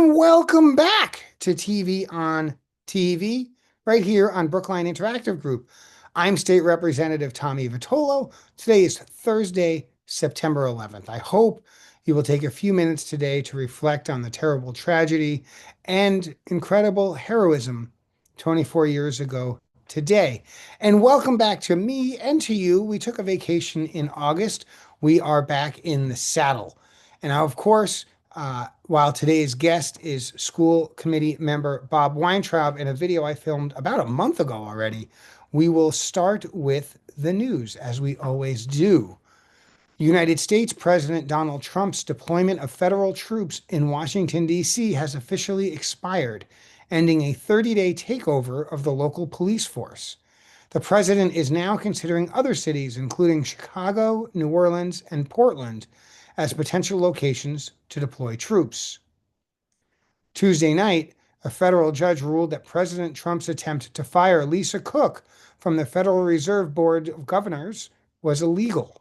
And welcome back to TV on TV, right here on Brookline Interactive Group. I'm State Representative Tommy Vitolo. Today is Thursday, September 11th. I hope you will take a few minutes today to reflect on the terrible tragedy and incredible heroism 24 years ago today. And welcome back to me and to you. We took a vacation in August. We are back in the saddle. And now, of course, while today's guest is school committee member Bob Weintraub in a video I filmed about a month ago already, we will start with the news, as we always do. United States President Donald Trump's deployment of federal troops in Washington, D.C. has officially expired, ending a 30-day takeover of the local police force. The president is now considering other cities, including Chicago, New Orleans, and Portland, as potential locations to deploy troops. Tuesday night, a federal judge ruled that President Trump's attempt to fire Lisa Cook from the Federal Reserve Board of Governors was illegal,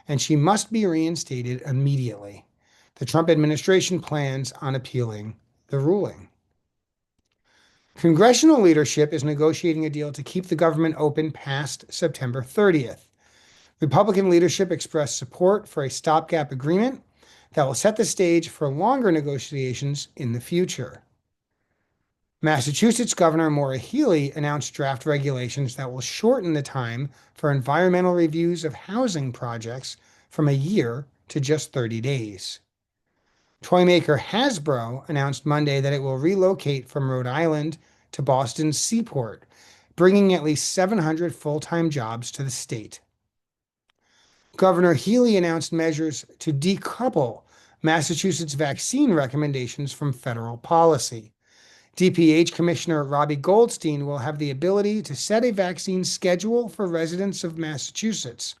and she must be reinstated immediately. The Trump administration plans on appealing the ruling. Congressional leadership is negotiating a deal to keep the government open past September 30th. Republican leadership expressed support for a stopgap agreement that will set the stage for longer negotiations in the future. Massachusetts Governor Maura Healey announced draft regulations that will shorten the time for environmental reviews of housing projects from a year to just 30 days. Toy maker Hasbro announced Monday that it will relocate from Rhode Island to Boston's Seaport, bringing at least 700 full-time jobs to the state. Governor Healey announced measures to decouple Massachusetts vaccine recommendations from federal policy. DPH Commissioner Robbie Goldstein will have the ability to set a vaccine schedule for residents of Massachusetts.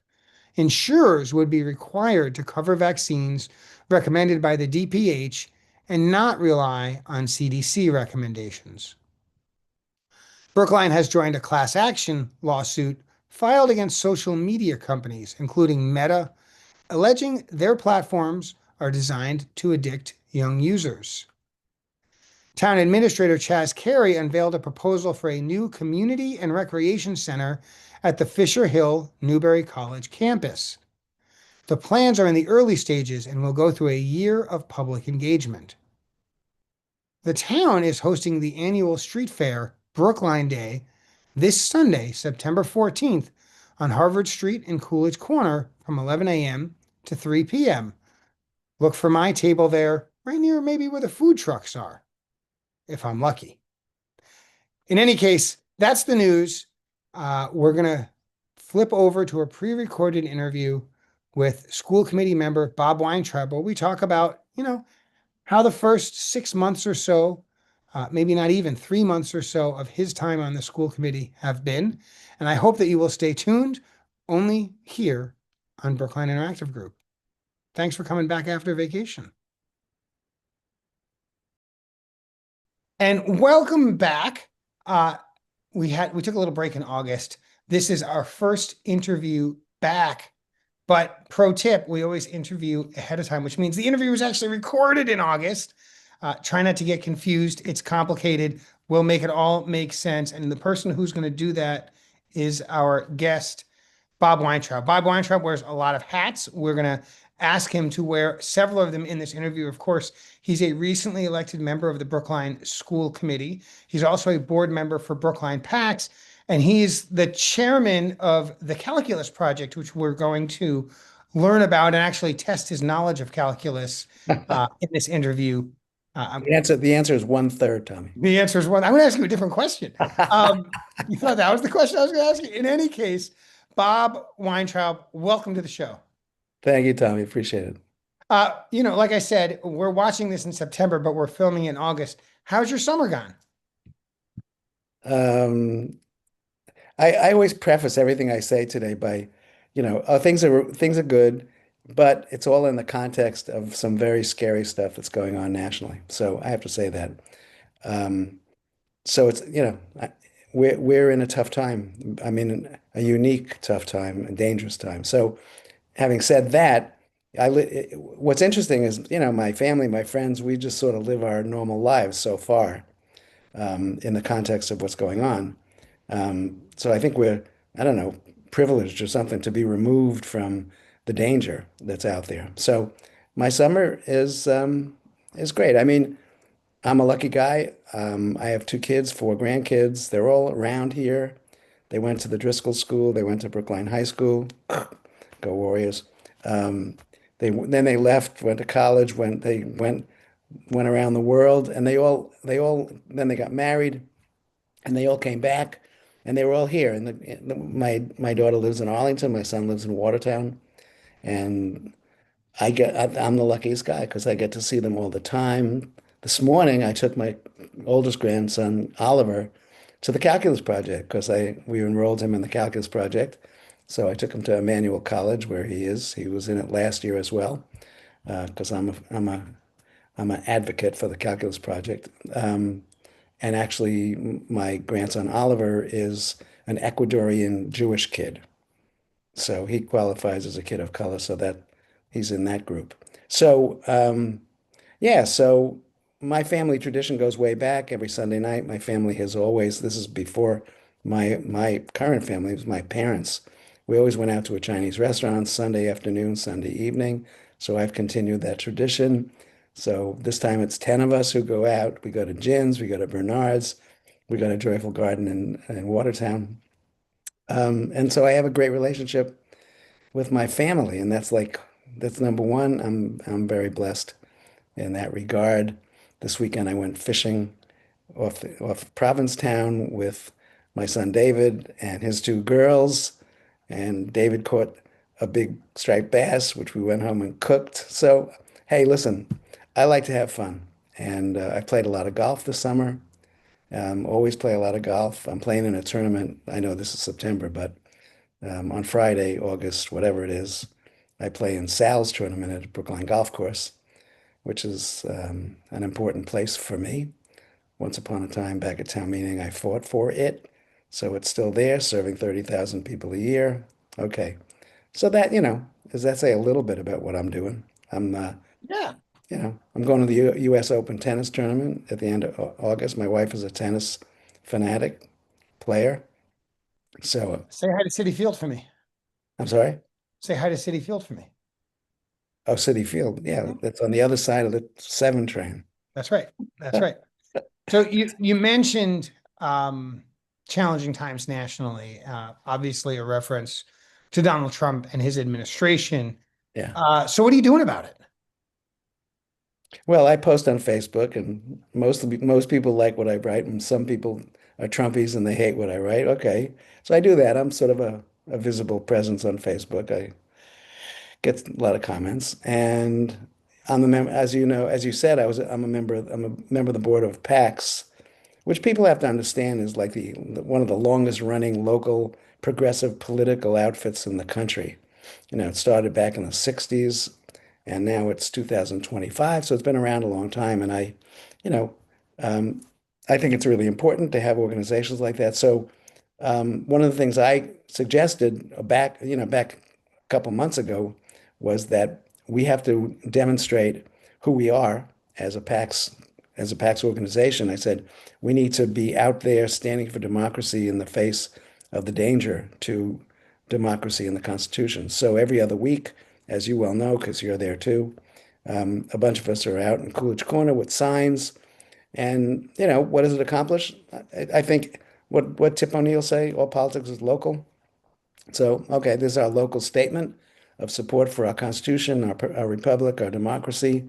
Insurers would be required to cover vaccines recommended by the DPH and not rely on CDC recommendations. Brookline has joined a class action lawsuit filed against social media companies, including Meta, alleging their platforms are designed to addict young users. Town Administrator Chaz Carey unveiled a proposal for a new community and recreation center at the Fisher Hill Newberry College campus. The plans are in the early stages and will go through a year of public engagement. The town is hosting the annual street fair, Brookline Day, this Sunday, September 14th, on Harvard Street in Coolidge Corner from 11 a.m. to 3 p.m. Look for my table there, right near maybe where the food trucks are, if I'm lucky. In any case, that's the news. We're going to flip over to a pre-recorded interview with school committee member Bob Weintraub, where we talk about, how the first 6 months or so, maybe not even 3 months or so of his time on the school committee have been. And I hope that you will stay tuned only here on Brookline Interactive Group. Thanks for coming back after vacation. And welcome back. We took a little break in August. This is our first interview back. But pro tip, we always interview ahead of time, which means the interview was actually recorded in August. Try not to get confused. It's complicated. We'll make it all make sense. And the person who's going to do that is our guest, Bob Weintraub. Bob Weintraub wears a lot of hats. We're going to ask him to wear several of them in this interview. Of course, he's a recently elected member of the Brookline School Committee. He's also a board member for Brookline PACS, and he's the chairman of the Calculus Project, which we're going to learn about and actually test his knowledge of calculus in this interview. The answer is 1/3, Tommy. The answer is one. I'm going to ask you a different question. You thought that was the question I was going to ask you? In any case, Bob Weintraub, welcome to the show. Thank you, Tommy. Appreciate it. Like I said, we're watching this in September, but we're filming in August. How's your summer gone? I always preface everything I say today by, things are good, but it's all in the context of some very scary stuff that's going on nationally. So I have to say that. So it's, we're in a tough time. I mean, a unique tough time, a dangerous time. So having said that, what's interesting is, my family, my friends, we just sort of live our normal lives so far, in the context of what's going on. So I think we're, I don't know, privileged or something to be removed from the danger that's out there. So my summer is great. I mean, I'm a lucky guy. I have two kids, four grandkids. They're all around here. They went to the Driscoll School. They went to Brookline High School. Go Warriors. Um, then they left, went to college, went around the world, and they all then they got married, and they all came back, and they were all here. And my daughter lives in Arlington. My son lives in Watertown, and I'm the luckiest guy because I get to see them all the time. This morning, I took my oldest grandson, Oliver, to the calculus project because I we enrolled him in the calculus project. So I took him to Emmanuel College where he is. He was in it last year as well because I'm an advocate for the calculus project. And actually, my grandson Oliver is an Ecuadorian Jewish kid. So he qualifies as a kid of color, so that he's in that group. So yeah, so my family tradition goes way back. Every Sunday night, my family has always, this is before my current family, it was my parents. We always went out to a Chinese restaurant Sunday afternoon, Sunday evening. So I've continued that tradition. So this time it's 10 of us who go out. We go to Gin's, we go to Bernard's, we go to Joyful Garden in Watertown. And so I have a great relationship with my family, and that's number one. I'm very blessed in that regard. This weekend I went fishing off Provincetown with my son David and his two girls, and David caught a big striped bass, which we went home and cooked. So, hey, listen, I like to have fun, and I played a lot of golf this summer. Always play a lot of golf. I'm playing in a tournament. I know this is September, but on Friday, August, whatever it is, I play in Sal's tournament at Brookline Golf Course, which is an important place for me. Once upon a time, back at town meeting, I fought for it. So it's still there, serving 30,000 people a year. Okay. So that, does that say a little bit about what I'm doing? I'm, Yeah. I'm going to the U.S. Open tennis tournament at the end of August. My wife is a tennis fanatic player. So Say hi to City Field for me. I'm sorry. Say hi to City Field for me. Oh, City Field. Yeah, Yeah, that's on the other side of the 7 train. that's right. That's right. So you mentioned um, challenging times nationally, obviously a reference to Donald Trump and his administration. Yeah. So what are you doing about it? Well, I post on Facebook, and most people like what I write, and some people are Trumpies and they hate what I write. Okay, so I do that. I'm sort of a visible presence on Facebook. I get a lot of comments, and I'm a member, as you know, as you said, I'm a member of the board of PAX, which people have to understand is like one of the longest running local progressive political outfits in the country. It started back in the 60s and now it's 2025, so it's been around a long time. And you know, um, I think it's really important to have organizations like that. So one of the things I suggested back a couple months ago was that we have to demonstrate who we are as a PAX organization. I said we need to be out there standing for democracy in the face of the danger to democracy and the Constitution. So every other week, as you well know, because you're there too, a bunch of us are out in Coolidge Corner with signs. And what does it accomplish? I think what Tip O'Neill say, all politics is local. So, okay, this is our local statement of support for our Constitution, our republic, our democracy.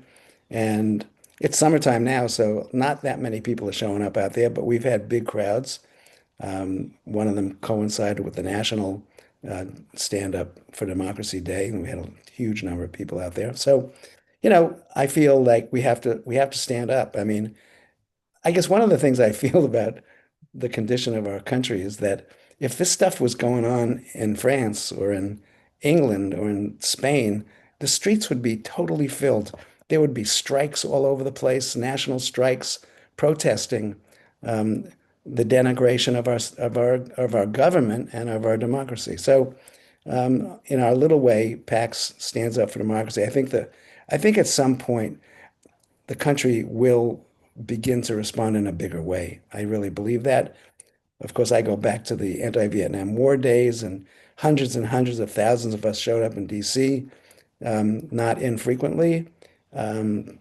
And it's summertime now, so not that many people are showing up out there, but we've had big crowds. One of them coincided with the National Stand Up for Democracy Day, and we had a huge number of people out there. So, I feel like we have to stand up. I mean, I guess one of the things I feel about the condition of our country is that if this stuff was going on in France or in England or in Spain, the streets would be totally filled. There would be strikes all over the place, national strikes, protesting the denigration of our government and of our democracy. So In our little way, PAX stands up for democracy. I think at some point the country will begin to respond in a bigger way. I really believe that. Of course, I go back to the anti-Vietnam War days, and hundreds of thousands of us showed up in DC, not infrequently. Um,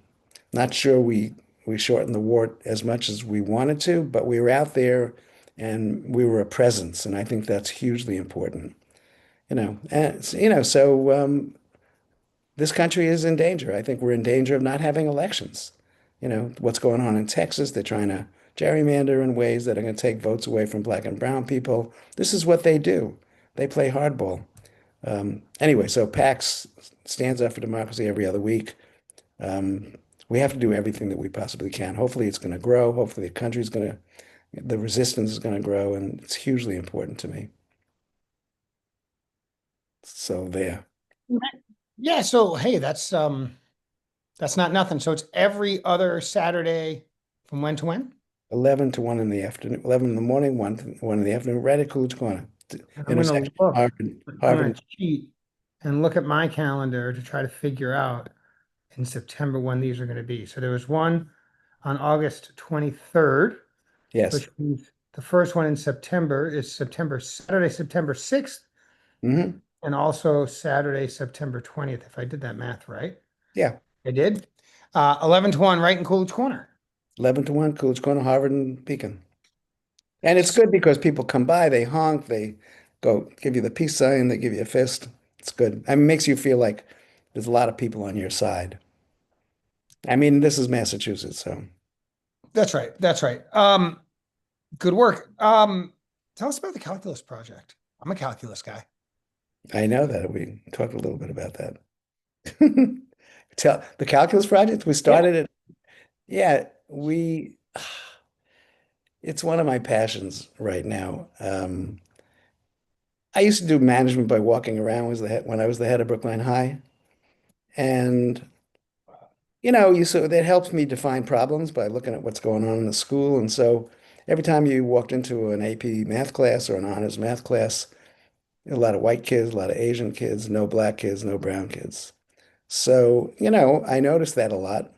Not sure we shortened the war as much as we wanted to, but we were out there and we were a presence, and I think that's hugely important. This country is in danger. I think we're in danger of not having elections. What's going on in Texas, they're trying to gerrymander in ways that are going to take votes away from black and brown people. This is what they do. They play hardball. Anyway, so PAX stands up for democracy every other week. Um, we have to do everything that we possibly can. Hopefully, it's going to grow. Hopefully, the resistance is going to grow, and it's hugely important to me. So there, Yeah, so hey, that's not nothing. So it's every other Saturday from when to when? 11 to 1 in the afternoon, 11 in the morning, 1 in the afternoon, right at Coolidge Corner, And I'm gonna intersection of look, I'm gonna Harvard. cheat and look at my calendar to try to figure out in September when these are gonna be. So there was one on August 23rd, Yes. which means the first one in September is Saturday, September 6th, Hmm. and also Saturday, September 20th, if I did that math right. Yeah. I did. 11 to 1, right in Coolidge Corner. 11 to 1, Coolidge Corner, Harvard and Beacon. And it's good because people come by, they honk, they go give you the peace sign, they give you a fist. It's good. I mean, it makes you feel like there's a lot of people on your side. I mean, this is Massachusetts, so That's right. That's right. Good work. Tell us about the calculus project. I'm a calculus guy. I know that we talked a little bit about that. Tell the calculus project, we Yeah. started it. Yeah, it's one of my passions right now. I used to do management by walking around when I was the head of Brookline High. And that helps me define problems by looking at what's going on in the school. And so every time you walked into an AP math class or an honors math class, a lot of white kids, a lot of Asian kids, no black kids, no brown kids. So, I noticed that a lot.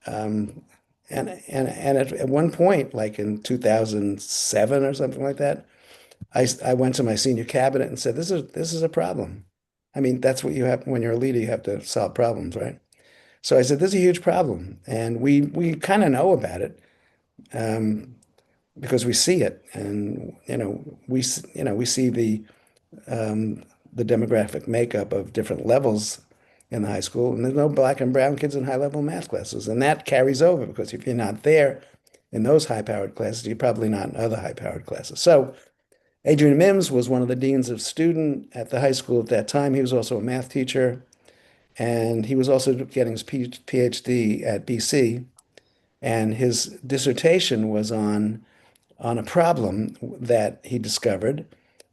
Um, and at one point, like in 2007 or something like that, I went to my senior cabinet and said, this is a problem. I mean, that's what you have when you're a leader, you have to solve problems, right? So I said, this is a huge problem. And we kind of know about it um, because we see it. And, we see the demographic makeup of different levels in the high school. And there's no black and brown kids in high level math classes. And that carries over because if you're not there in those high powered classes, you're probably not in other high powered classes. So Adrian Mims was one of the deans of student at the high school at that time. He was also a math teacher. And he was also getting his PhD at BC, and his dissertation was on a problem that he discovered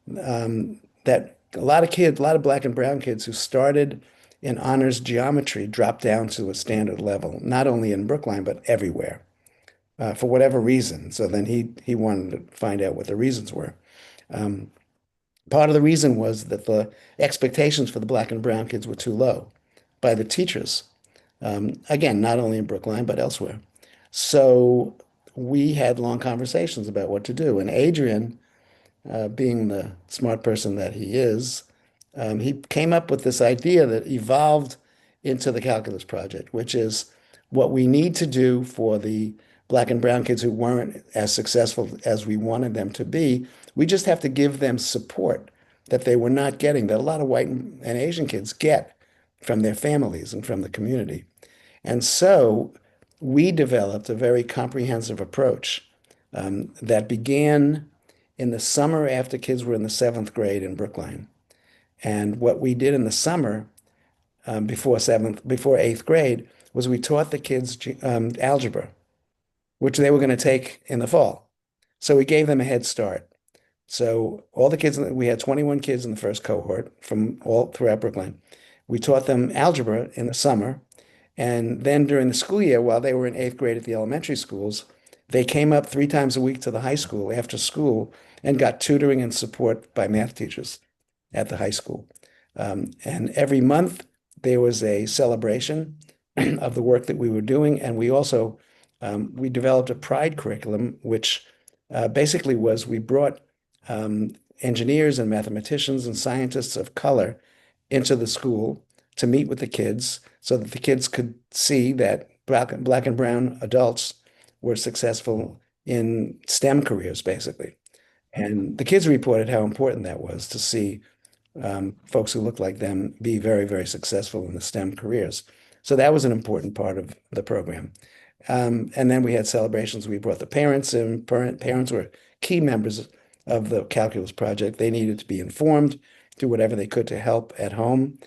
that a lot of black and brown kids who started in honors geometry dropped down to a standard level, not only in Brookline but everywhere, for whatever reason. So then he wanted to find out what the reasons were. Part of the reason was that the expectations for the black and brown kids were too low by the teachers. Again, not only in Brookline, but elsewhere. So we had long conversations about what to do. And Adrian, being the smart person that he is, he came up with this idea that evolved into the calculus project, which is what we need to do for the black and brown kids who weren't as successful as we wanted them to be. We just have to give them support that they were not getting, that a lot of white and Asian kids get from their families and from the community. And so we developed a very comprehensive approach that began in the summer after kids were in the seventh grade in Brookline. And what we did in the summer before eighth grade, was we taught the kids algebra, which they were going to take in the fall. So we gave them a head start. So all the kids, we had 21 kids in the first cohort from all throughout Brookline. We taught them algebra in the summer. And then during the school year, while they were in eighth grade at the elementary schools, they came up 3 times a week to the high school after school and got tutoring and support by math teachers. at the high school. And every month there was a celebration of the work that we were doing. And we also we developed a pride curriculum, which basically was we brought engineers and mathematicians and scientists of color into the school to meet with the kids so that the kids could see that black and brown adults were successful in STEM careers, basically. And the kids reported how important that was to see folks who looked like them be very, very successful in the STEM careers. So that was an important part of the program. And then we had celebrations. We brought the parents in. Parents were key members of the calculus project. They needed to be informed, do whatever they could to help at home.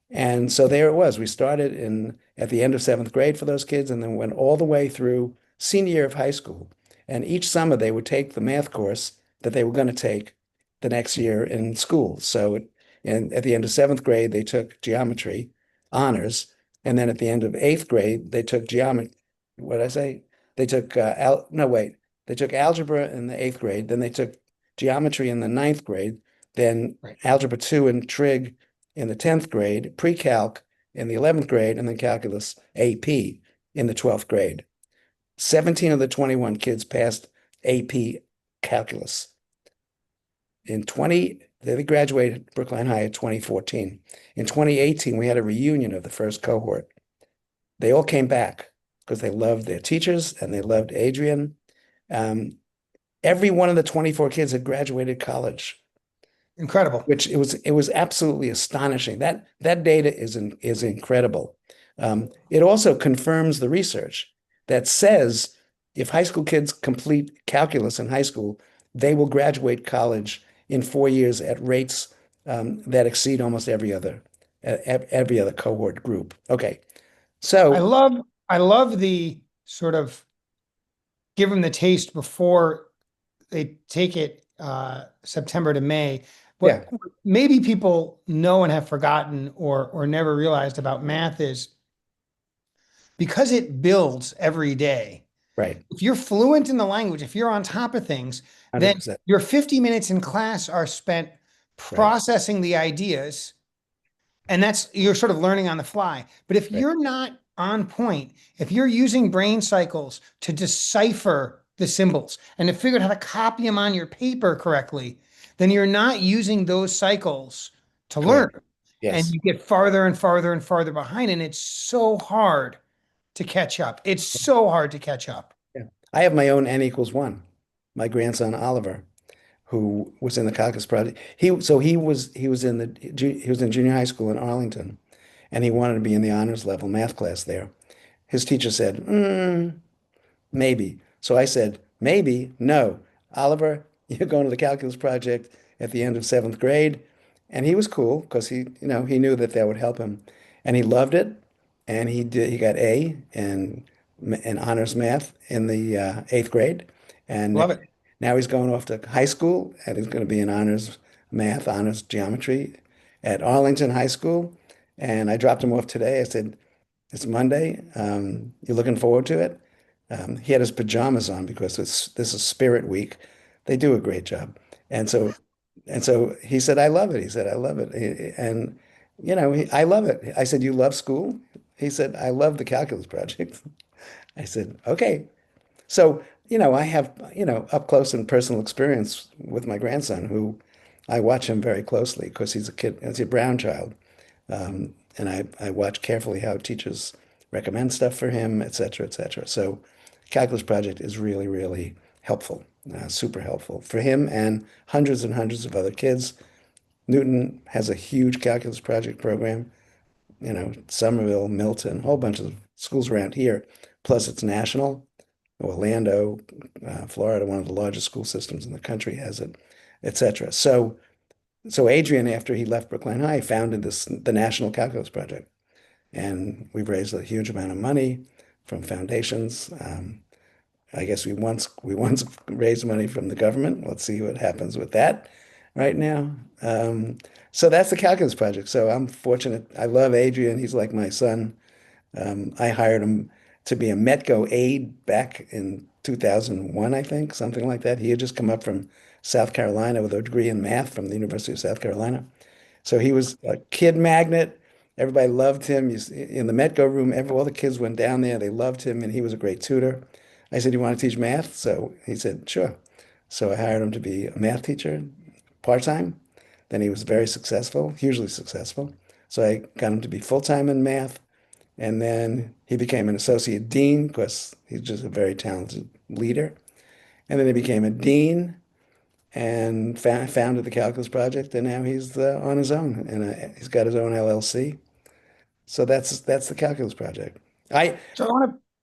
And so there it was. We started in at the end of seventh grade for those kids and then went all the way through senior year of high school. And each summer they would take the math course that they were going to take the next year in school. And at the end of seventh grade, they took geometry honors. And then at the end of eighth grade, they took geometry. What did I say? They took no, wait. They took algebra in the eighth grade. Then they took geometry in the ninth grade. Then Right. algebra 2 and trig in the 10th grade, pre-calc in the 11th grade, and then calculus AP in the 12th grade. 17 of the 21 kids passed AP calculus. They graduated Brookline High in 2014. In 2018, we had a reunion of the first cohort. They all came back because they loved their teachers and they loved Adrian. Every one of the 24 kids had graduated college, Incredible. which it was absolutely astonishing. That data is incredible. It also confirms the research that says if high school kids complete calculus in high school, they will graduate college in 4 years at rates that exceed almost every other cohort group. Okay, I so love I love the sort of give them the taste before they take it September to May. yeah, What maybe people know and have forgotten or never realized about math is because it builds every day. right, If you're fluent in the language, if you're on top of things, then 100%, your 50 minutes in class are spent right, processing the ideas, and that's you're sort of learning on the fly. But if right, you're not on point, if you're using brain cycles to decipher the symbols and to figure out how to copy them on your paper correctly, then you're not using those cycles to learn. correct, And yes. you get farther and farther and farther behind, and it's so hard to catch up. It's so hard to catch up. Yeah. I have my own N=1. My grandson Oliver, who was in the calculus project. He was in junior high school in Arlington, and he wanted to be in the honors level math class there. His teacher said, maybe. So I said, maybe, no. Oliver, you're going to the calculus project at the end of seventh grade. And he was cool because he knew that that would help him. And he loved it. And he got A in honors math in the eighth grade. And Love it. now he's going off to high school and he's going to be in honors math, honors geometry at Arlington High School. And I dropped him off today. I said, it's Monday. You're looking forward to it? He had his pajamas on because this is Spirit Week. They do a great job. And so and so he said, I love it. He said, I love it. And I love it. I said, you love school? He said, I love the calculus project. I said, okay. So, I have, up close and personal experience with my grandson, who I watch him very closely because he's a brown child. And I watch carefully how teachers recommend stuff for him, et cetera, et cetera. So Calculus Project is really, really helpful, super helpful for him and hundreds of other kids. Newton has a huge Calculus Project program, Somerville, Milton, a whole bunch of schools around here. Plus it's national. Orlando, Florida, one of the largest school systems in the country has it, et cetera. So Adrian, after he left Brookline High, founded the National Calculus Project, and we've raised a huge amount of money from foundations. I guess we once raised money from the government. Let's see what happens with that right now. So that's the Calculus Project. So I'm fortunate. I love Adrian. He's like my son. I hired him to be a Metco aide back in 2001, I think, something like that. He had just come up from South Carolina with a degree in math from the University of South Carolina. So he was a kid magnet. Everybody loved him. In the Metco room, all the kids went down there. They loved him, and he was a great tutor. I said, "You want to teach math?" So he said, "Sure." So I hired him to be a math teacher part-time. Then he was very successful, hugely successful. So I got him to be full-time in math. And then he became an associate dean because he's just a very talented leader. And then he became a dean and founded the Calculus Project. And now he's on his own, and he's got his own LLC. So that's the Calculus Project. I So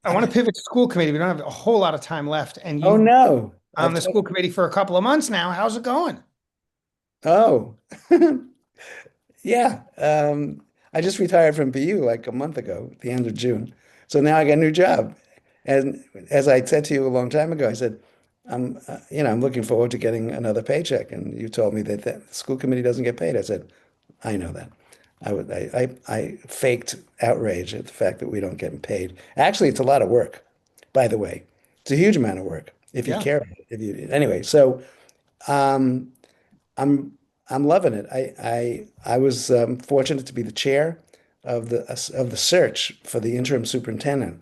I want to pivot to school committee. We don't have a whole lot of time left, and oh you've no, on the school committee for a couple of months now. How's it going? oh yeah. I just retired from BU like a month ago, at the end of June. So now I got a new job. And as I said to you a long time ago, I said, I'm looking forward to getting another paycheck. And you told me that the school committee doesn't get paid. I said, I know that. I faked outrage at the fact that we don't get paid. Actually, it's a lot of work, by the way. It's a huge amount of work if you Yeah. care about it. Anyway, so um, I'm I'm loving it. I was fortunate to be the chair of the search for the interim superintendent.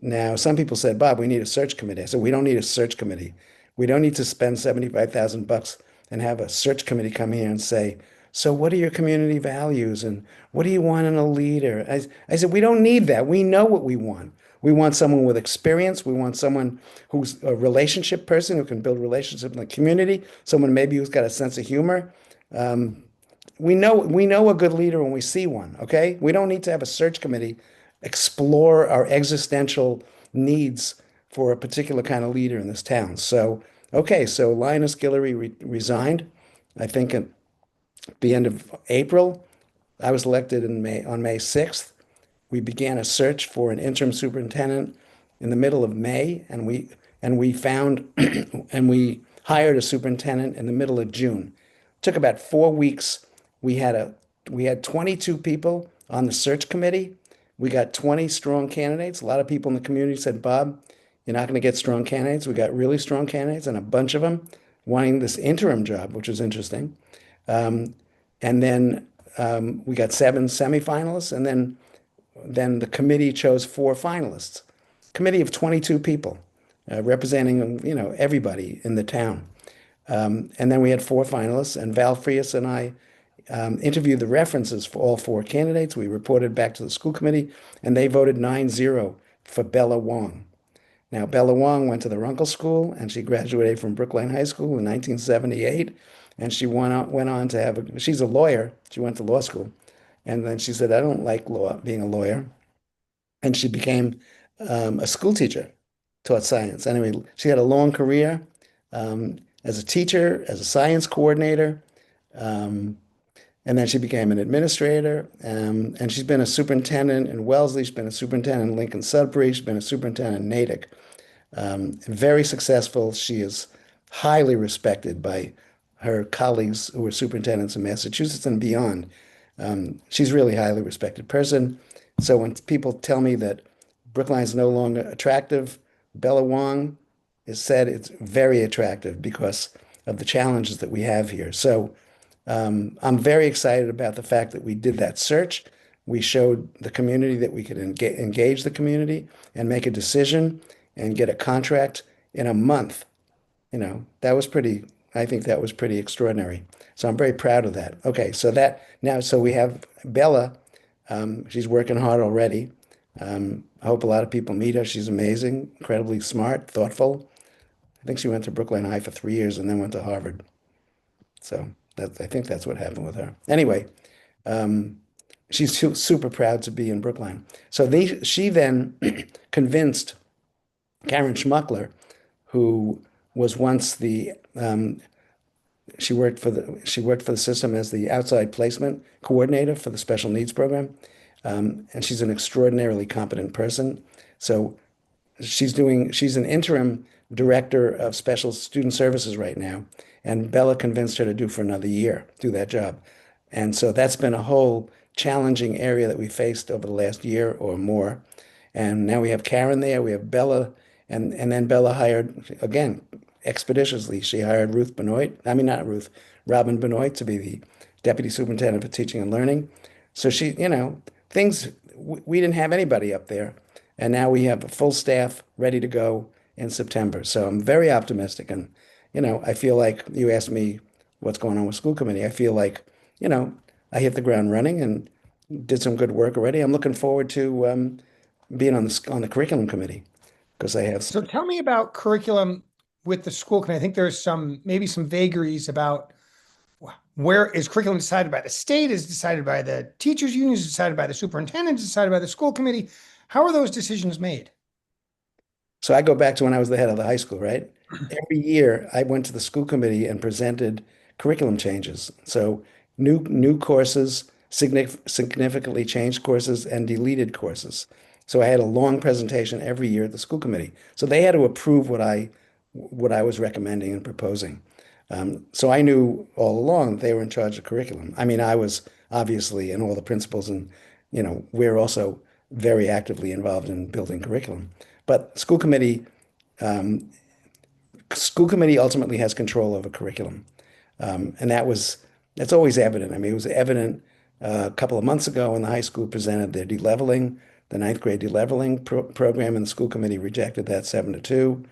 Now, some people said, Bob, we need a search committee. I said, we don't need a search committee. We don't need to spend 75,000 bucks and have a search committee come here and say, so what are your community values and what do you want in a leader? I said, we don't need that. We know what we want. We want someone with experience. We want someone who's a relationship person who can build relationships in the community, someone maybe who's got a sense of humor. We know a good leader when we see one, okay? We don't need to have a search committee explore our existential needs for a particular kind of leader in this town. So, okay, so Linus Guillory resigned, I think at the end of April. I was elected on May 6th. We began a search for an interim superintendent in the middle of May, and we found and we hired a superintendent in the middle of June. It took about 4 weeks. We had a we had 22 people on the search committee. We got 20 strong candidates. A lot of people in the community said, Bob, you're not going to get strong candidates. We got really strong candidates, and a bunch of them wanting this interim job, which was interesting. And then we got 7 semifinalists, and then the committee chose 4 finalists. Committee of 22 people representing everybody in the town. And then we had 4 finalists, and Val Frias and I interviewed the references for all 4 candidates. We reported back to the school committee, and they voted 9-0 for Bella Wong. Now, Bella Wong went to the Runkle School, and she graduated from Brookline High School in 1978. And she went on to she's a lawyer. She went to law school. And then she said, I don't like being a lawyer. And she became a school teacher, taught science. Anyway, she had a long career as a teacher, as a science coordinator. Um, and then she became an administrator, and she's been a superintendent in Wellesley. She's been a superintendent in Lincoln Sudbury. She's been a superintendent in Natick. Very successful. She is highly respected by her colleagues who are superintendents in Massachusetts and beyond. She's really a highly respected person. So when people tell me that Brookline is no longer attractive, Bella Wong has said it's very attractive because of the challenges that we have here. So I'm very excited about the fact that we did that search. We showed the community that we could engage the community and make a decision and get a contract in a month. I think that was pretty extraordinary. So I'm very proud of that. Okay, so we have Bella. She's working hard already. I hope a lot of people meet her. She's amazing, incredibly smart, thoughtful. I think she went to Brookline High for 3 years and then went to Harvard. So I think that's what happened with her. Anyway, she's super proud to be in Brookline. So she then convinced Karen Schmuckler, who was once she worked for the system as the outside placement coordinator for the special needs program, and she's an extraordinarily competent person. So she's an interim director of special student services right now, and Bella convinced her to do that job. And so that's been a whole challenging area that we faced over the last year or more. And now we have Karen there, we have Bella, and then Bella hired, again, expeditiously, she hired Ruth Benoit, I mean, not Ruth, Robin Benoit to be the deputy superintendent for teaching and learning. So she, things, we didn't have anybody up there. And now we have a full staff ready to go in September. So I'm very optimistic. And, I feel like you asked me what's going on with school committee. I feel like, you know, I hit the ground running and did some good work already. I'm looking forward to being on the curriculum committee because I have. So tell me about curriculum with the school committee. I think there's maybe some vagaries about where is curriculum decided by the state, is decided by the teachers unions, is decided by the superintendent, is decided by the school committee. How are those decisions made? So I go back to when I was the head of the high school, right? Every year I went to the school committee and presented curriculum changes. So new courses, significantly changed courses, and deleted courses. So I had a long presentation every year at the school committee. So they had to approve what I was recommending and proposing. So I knew all along that they were in charge of curriculum. I mean, I was obviously, and all the principals, and we're also very actively involved in building curriculum. But school committee ultimately has control over curriculum. And that's always evident. I mean, it was evident a couple of months ago when the high school presented their deleveling, the ninth grade deleveling program, and the school committee rejected that 7-2.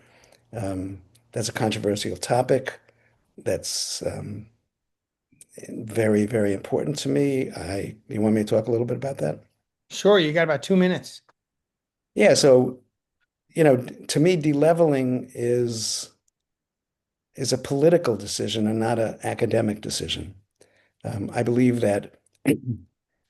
That's a controversial topic. That's very, very important to me. You want me to talk a little bit about that? Sure, you got about 2 minutes. Yeah, so to me, deleveling is a political decision and not an academic decision. I believe that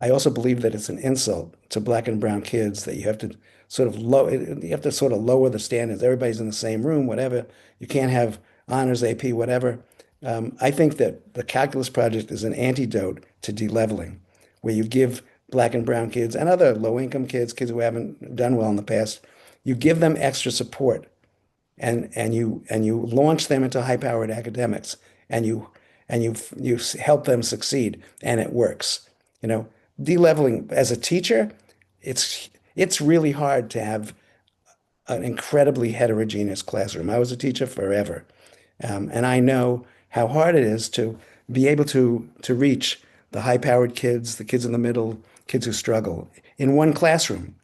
I also believe that it's an insult to black and brown kids that you have to sort of lower the standards. Everybody's in the same room, whatever. You can't have honors, AP, whatever. I think that the calculus project is an antidote to deleveling, where you give black and brown kids and other low-income kids who haven't done well in the past, you give them extra support and you launch them into high-powered academics and you help them succeed and it works. Deleveling as a teacher, it's really hard to have an incredibly heterogeneous classroom. I was a teacher forever, and I know how hard it is to be able to reach the high-powered kids, the kids in the middle, kids who struggle in one classroom.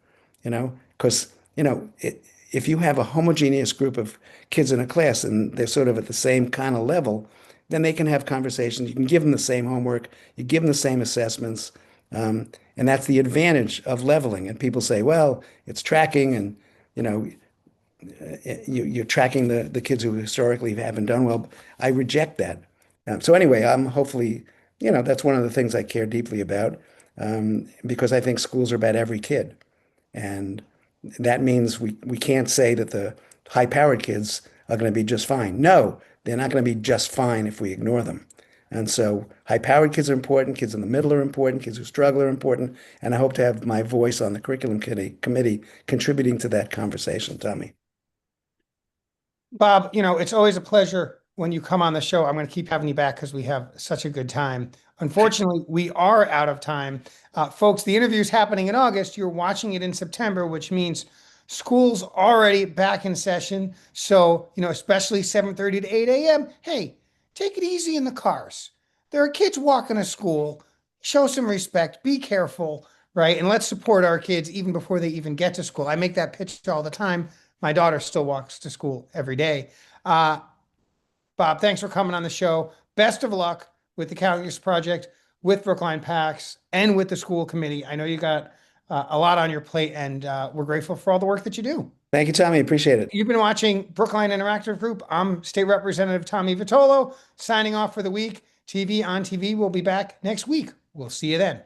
Because if you have a homogeneous group of kids in a class and they're sort of at the same kind of level, then they can have conversations. You can give them the same homework, you give them the same assessments, and that's the advantage of leveling. And people say, well, it's tracking, and you know, you're tracking the kids who historically haven't done well. I reject that. So anyway, I'm hopefully, that's one of the things I care deeply about, because I think schools are about every kid. And that means we can't say that the high-powered kids are going to be just fine. No, they're not going to be just fine if we ignore them. And so high-powered kids are important, kids in the middle are important, kids who struggle are important, and I hope to have my voice on the curriculum committee contributing to that conversation, Tommy. Bob, it's always a pleasure when you come on the show. I'm going to keep having you back because we have such a good time. Unfortunately, we are out of time. Folks, the interview is happening in August. You're watching it in September, which means school's already back in session. So, especially 7:30 to 8 a.m., hey, take it easy in the cars. There are kids walking to school. Show some respect. Be careful, right? And let's support our kids even before they even get to school. I make that pitch all the time. My daughter still walks to school every day. Bob, thanks for coming on the show. Best of luck with the Calculus Project, with Brookline PACS, and with the school committee. I know you got a lot on your plate, and we're grateful for all the work that you do. Thank you, Tommy. Appreciate it. You've been watching Brookline Interactive Group. I'm State Representative Tommy Vitolo, signing off for the week. TV on TV will be back next week. We'll see you then.